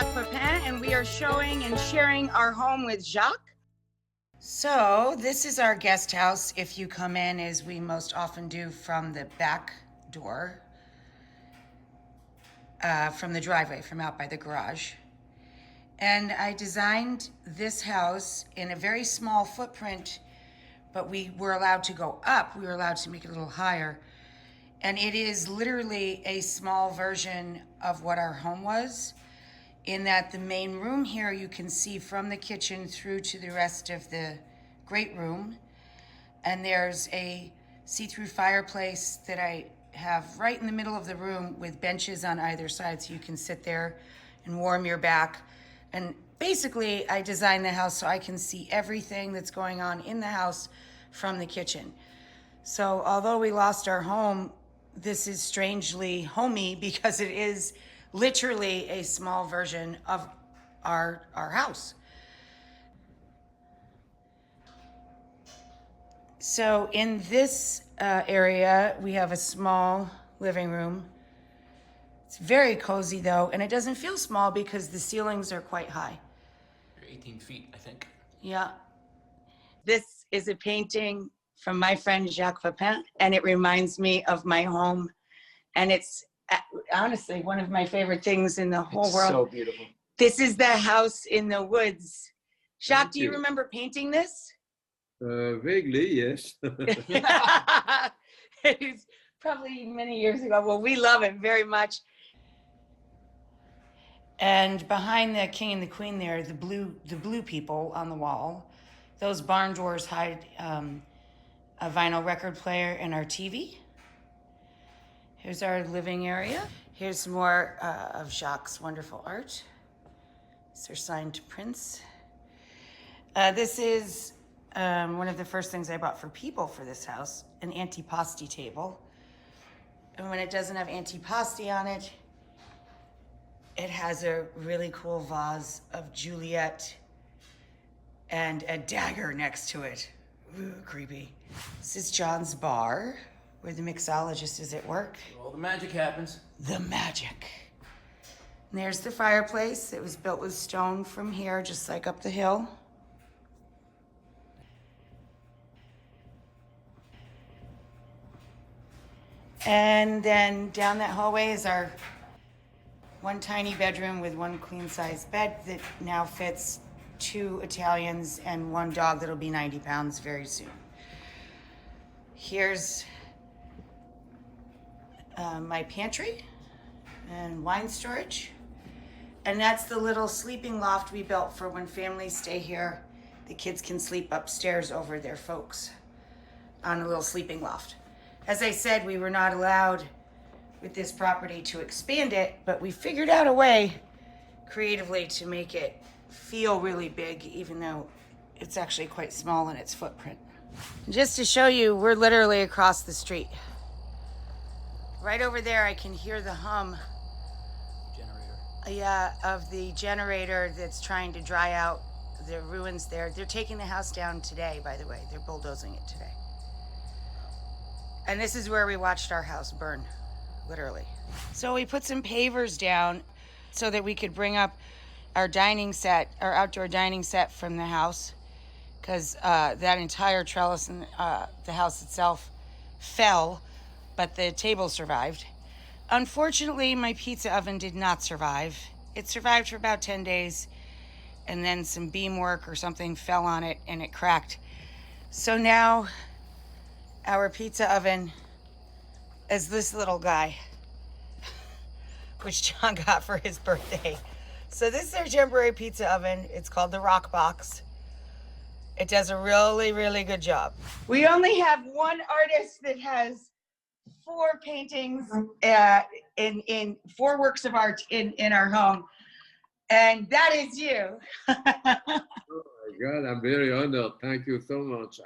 Jacques Pepin, and we are showing and sharing our home with Jacques. So this is our guest house. If you come in, as we most often do, from the back door, from the driveway, from out by the garage. And I designed this house in a very small footprint, but we were allowed to go up. We were allowed to make it a little higher. And it is literally a small version of what our home was, in that the main room here you can see from the kitchen through to the rest of the great room. And there's a see-through fireplace that I have right in the middle of the room with benches on either side so you can sit there and warm your back. And basically I designed the house so I can see everything that's going on in the house from the kitchen. So although we lost our home, this is strangely homey because it is literally a small version of our house. So in this area, we have a small living room. It's very cozy though, and it doesn't feel small because the ceilings are quite high. 18 feet, I think. Yeah. This is a painting from my friend Jacques Pepin, and it reminds me of my home. And it's honestly one of my favorite things in the whole world. So beautiful. This is the house in the woods. Jacques, do you remember painting this? Vaguely, yes. It's probably many years ago. Well, we love it very much. And behind the king and the queen there, the blue people on the wall, those barn doors hide a vinyl record player and our TV. Here's our living area. Here's some more of Jacques' wonderful art. These are signed to Prince. This is one of the first things I bought for people for this house, an Antipasti table. And when it doesn't have antipasti on it, it has a really cool vase of Juliet and a dagger next to it. Ooh, creepy. This is John's bar, where the mixologist is at work. All the magic happens. The magic. And there's the fireplace. It was built with stone from here, just like up the hill. And then down that hallway is our one tiny bedroom with one queen-size bed that now fits 2 Italians and 1 dog that'll be 90 pounds very soon. Here's my pantry and wine storage. And that's the little sleeping loft we built for when families stay here. The kids can sleep upstairs over their folks on a little sleeping loft. As I said, we were not allowed with this property to expand it, but we figured out a way creatively to make it feel really big, even though it's actually quite small in its footprint. Just to show you, we're literally across the street. Right over there, I can hear the hum. Generator. Yeah, of the generator that's trying to dry out the ruins there. They're taking the house down today, by the way. They're bulldozing it today. And this is where we watched our house burn, literally. So we put some pavers down so that we could bring up our dining set, our outdoor dining set from the house, because that entire trellis in the house itself fell, but the table survived. Unfortunately, my pizza oven did not survive. It survived for about 10 days, and then some beam work or something fell on it and it cracked. So now our pizza oven is this little guy, which John got for his birthday. So this is our temporary pizza oven. It's called the Rock Box. It does a really, really good job. We only have one artist that has 4 paintings in 4 works of art in our home, and that is you. Oh my God, I'm very honored. Thank you so much.